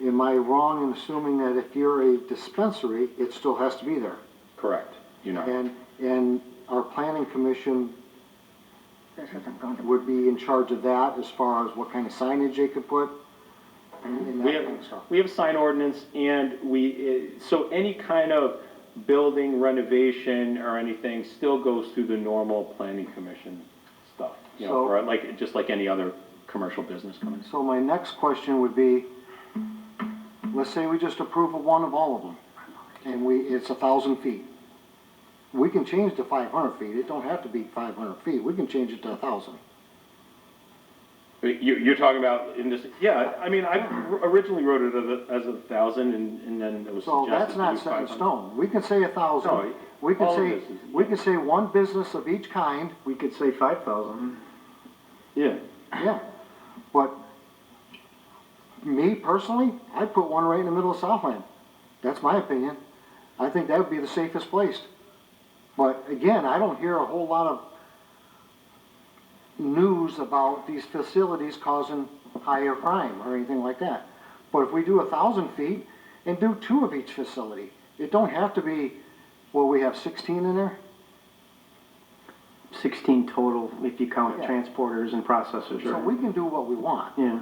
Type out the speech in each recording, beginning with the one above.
am I wrong in assuming that if you're a dispensary, it still has to be there? Correct. You know. And our planning commission would be in charge of that as far as what kind of signage they could put and that kind of stuff. We have a sign ordinance, and so any kind of building renovation or anything still goes through the normal planning commission stuff. You know, So- just like any other commercial business coming. So my next question would be, let's say we just approve of one of all of them, and it's 1,000 feet. We can change to 500 feet. It don't have to be 500 feet. We can change it to 1,000. You're talking about in this, yeah, I mean, I originally wrote it as 1,000, and then it was So suggested that's to not do set in 500. stone. We can say 1,000. No, We can all of say, this is- we can say one business of each kind. We could say 5,000. Yeah. Yeah. But me personally, I'd put one right in the middle of Southland. That's my opinion. I think that would be the safest place. But again, I don't hear a whole lot of news about these facilities causing higher crime or anything like that. But if we do 1,000 feet and do 2 of each facility, it don't have to be, well, we have 16 in there? 16 total if you count Yeah. transporters and processors. So Right? we can do what we want. Yeah.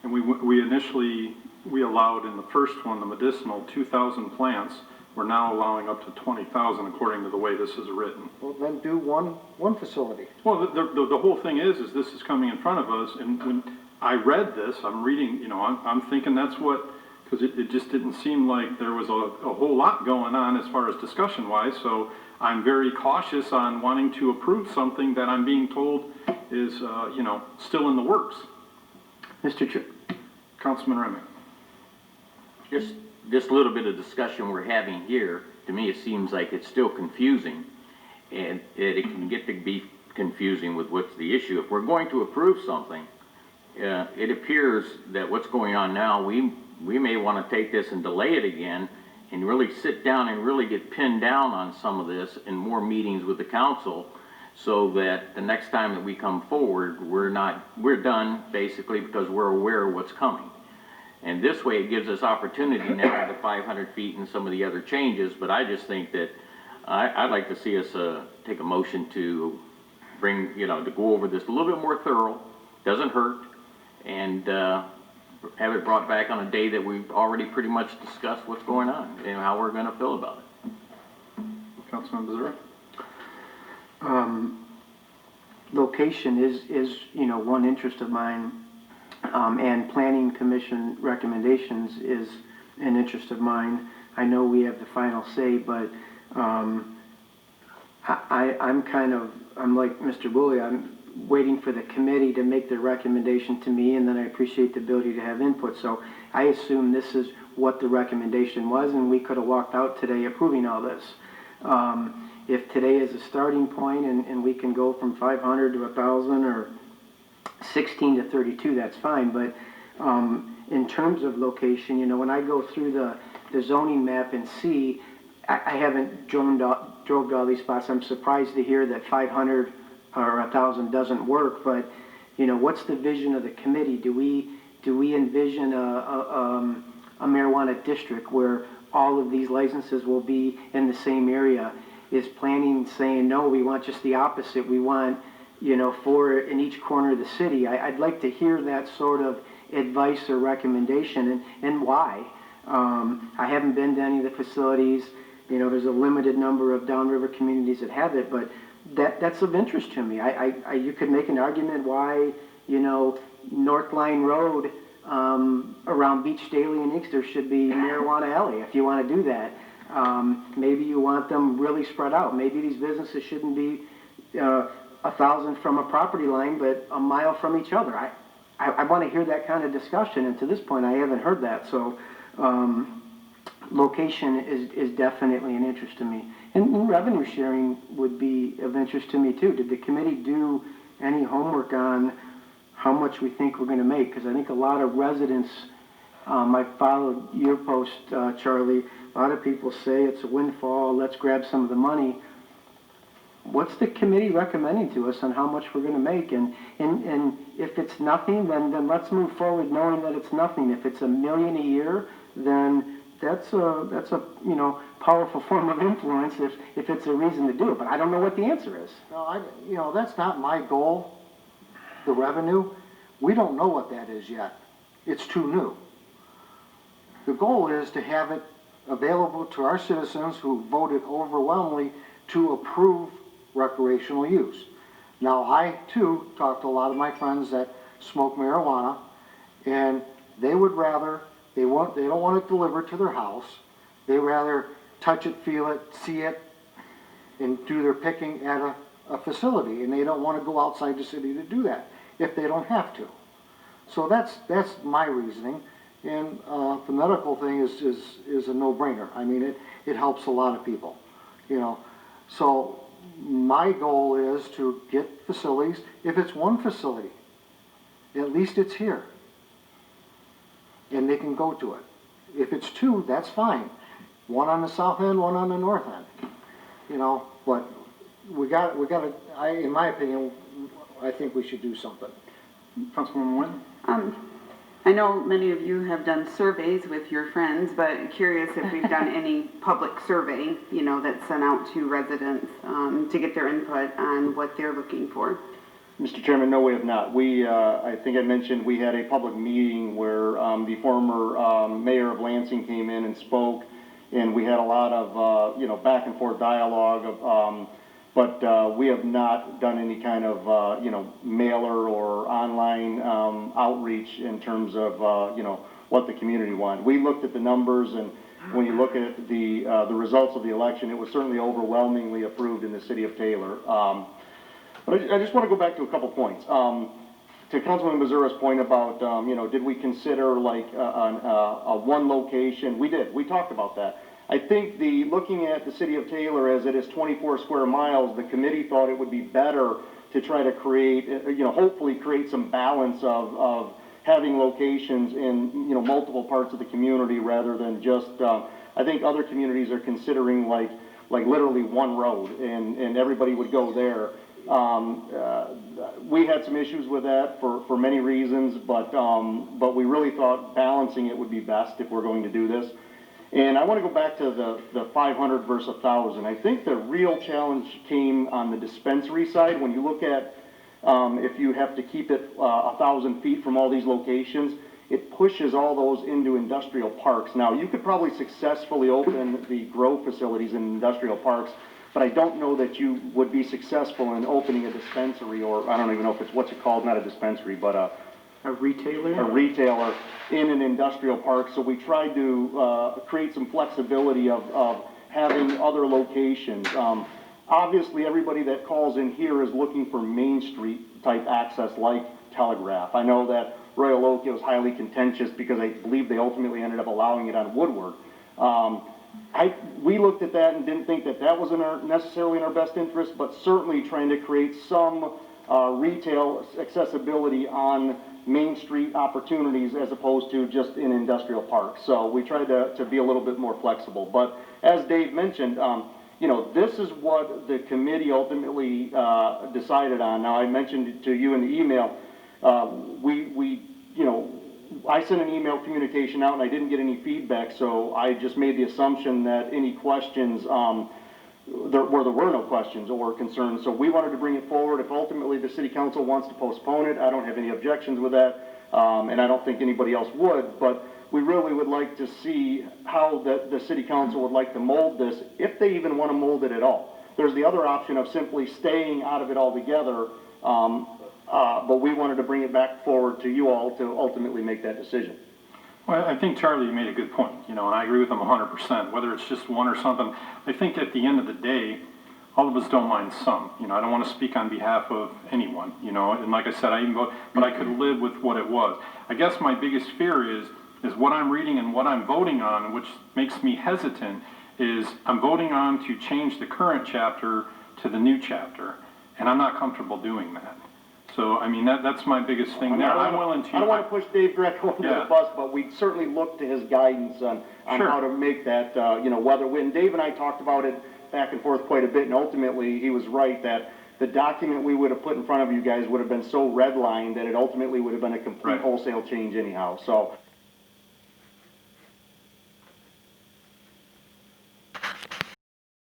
And we initially, we allowed in the first one, the medicinal, 2,000 plants. We're now allowing up to 20,000 according to the way this is written. Well, then do one facility. Well, the whole thing is this is coming in front of us, and when I read this, I'm reading, you know, I'm thinking that's what, because it just didn't seem like there was a whole lot going on as far as discussion-wise, so I'm very cautious on wanting to approve something that I'm being told is, you know, still in the works. Mr. Chair. Councilman Ramik. Just this little bit of discussion we're having here, to me, it seems like it's still confusing, and it can get to be confusing with what's the issue. If we're going to approve something, it appears that what's going on now, we may want to take this and delay it again and really sit down and really get pinned down on some of this in more meetings with the council, so that the next time that we come forward, we're done basically because we're aware of what's coming. And this way it gives us opportunity now to 500 feet and some of the other changes, but I just think that I'd like to see us take a motion to bring, you know, to go over this a little bit more thorough, doesn't hurt, and have it brought back on a day that we've already pretty much discussed what's going on and how we're going to feel about it. Councilman Becerra. Location is, you know, one interest of mine. And planning commission recommendations is an interest of mine. I know we have the final say, but I'm like Mr. Woolley. I'm waiting for the committee to make their recommendation to me, and then I appreciate the ability to have input. So I assume this is what the recommendation was, and we could have walked out today approving all this. If today is a starting point and we can go from 500 to 1,000 or 16 to 32, that's fine, but in terms of location, you know, when I go through the zoning map and see, I haven't drove to all these spots. I'm surprised to hear that 500 or 1,000 doesn't work, but, you know, what's the vision of the committee? Do we envision a marijuana district where all of these licenses will be in the same area? Is planning saying, no, we want just the opposite, we want, you know, 4 in each corner of the city? I'd like to hear that sort of advice or recommendation, and why. I haven't been to any of the facilities. You know, there's a limited number of downriver communities that have it, but that's of interest to me. You could make an argument why, you know, North Line Road around Beach Daily and Inkster should be Marijuana Alley, if you want to do that. Maybe you want them really spread out. Maybe these businesses shouldn't be 1,000 from a property line, but a mile from each other. I want to hear that kind of discussion, and to this point, I haven't heard that. So, location is definitely an interest to me, and revenue sharing would be of interest to me too. Did the committee do any homework on how much we think we're going to make? Because I think a lot of residents, I followed your post, Charlie. A lot of people say it's a windfall. Let's grab some of the money. what's the committee recommending to us on how much we're gonna make? And if it's nothing, then let's move forward knowing that it's nothing. If it's $1 million a year, then that's a, you know, powerful form of influence if it's a reason to do it. But I don't know what the answer is. No, you know, that's not my goal, the revenue. We don't know what that is yet. It's too new. The goal is to have it available to our citizens who voted overwhelmingly to approve recreational use. Now, I too talked to a lot of my friends that smoke marijuana, and they would rather, they don't want it delivered to their house. They rather touch it, feel it, see it, and do their picking at a facility, and they don't want to go outside the city to do that if they don't have to. So that's my reasoning, and the medical thing is a no-brainer. I mean, it helps a lot of people, you know. So my goal is to get facilities. If it's one facility, at least it's here, and they can go to it. If it's two, that's fine. One on the south end, one on the north end, you know. But we got to. In my opinion, I think we should do something. Councilwoman Nguyen? I know many of you have done surveys with your friends, but curious if we've done any public survey, you know, that's sent out to residents to get their input on what they're looking for. Mr. Chairman, no, we have not. We, I think I mentioned we had a public meeting where the former mayor of Lansing came in and spoke, and we had a lot of, you know, back and forth dialogue. But we have not done any kind of, you know, mailer or online outreach in terms of, you know, what the community wanted. We looked at the numbers, and when you look at the results of the election, it was certainly overwhelmingly approved in the city of Taylor. But I just want to go back to a couple points. To Councilman Mazura's point about, you know, did we consider like a one location? We did. We talked about that. I think looking at the city of Taylor as it is 24 square miles, the committee thought it would be better to try to create, you know, hopefully create some balance of having locations in, you know, multiple parts of the community rather than just, I think other communities are considering like literally one road and everybody would go there. We had some issues with that for many reasons, but we really thought balancing it would be best if we're going to do this. And I want to go back to the 500 versus 1,000. I think the real challenge came on the dispensary side. When you look at if you have to keep it 1,000 feet from all these locations, it pushes all those into industrial parks. Now, you could probably successfully open the grow facilities in industrial parks, but I don't know that you would be successful in opening a dispensary, or I don't even know if it's what's it called, not a dispensary, but A retailer? a retailer in an industrial park. So we tried to create some flexibility of having other locations. Obviously, everybody that calls in here is looking for Main Street type access like Telegraph. I know that Royal Oak was highly contentious because I believe they ultimately ended up allowing it on Woodward. We looked at that and didn't think that was necessarily in our best interest, but certainly trying to create some retail accessibility on Main Street opportunities as opposed to just in industrial parks. So we tried to be a little bit more flexible. But as Dave mentioned, you know, this is what the committee ultimately decided on. Now, I mentioned to you in the email, you know, I sent an email communication out and I didn't get any feedback, so I just made the assumption that any questions, there were no questions or concerns. So we wanted to bring it forward. If ultimately the city council wants to postpone it, I don't have any objections with that, and I don't think anybody else would, but we really would like to see how the city council would like to mold this, if they even want to mold it at all. There's the other option of simply staying out of it altogether, but we wanted to bring it back forward to you all to ultimately make that decision. Well, I think Charlie made a good point, you know, and I agree with him 100%, whether it's just one or something. I think at the end of the day, all of us don't mind some. You know, I don't want to speak on behalf of anyone, you know, and like I said, I even vote, but I could live with what it was. I guess my biggest fear is what I'm reading and what I'm voting on, which makes me hesitant, is I'm voting on to change the current chapter to the new chapter, and I'm not comfortable doing that. So, I mean, that's my biggest thing there. I'm willing to... I don't want to push Dave Greco under the bus, but we certainly look to his guidance on Sure. how to make that, you know, whether when Dave and I talked about it back and forth quite a bit, and ultimately, he was right that the document we would have put in front of you guys would have been so redlined that it ultimately would have been a complete Right. wholesale change anyhow. So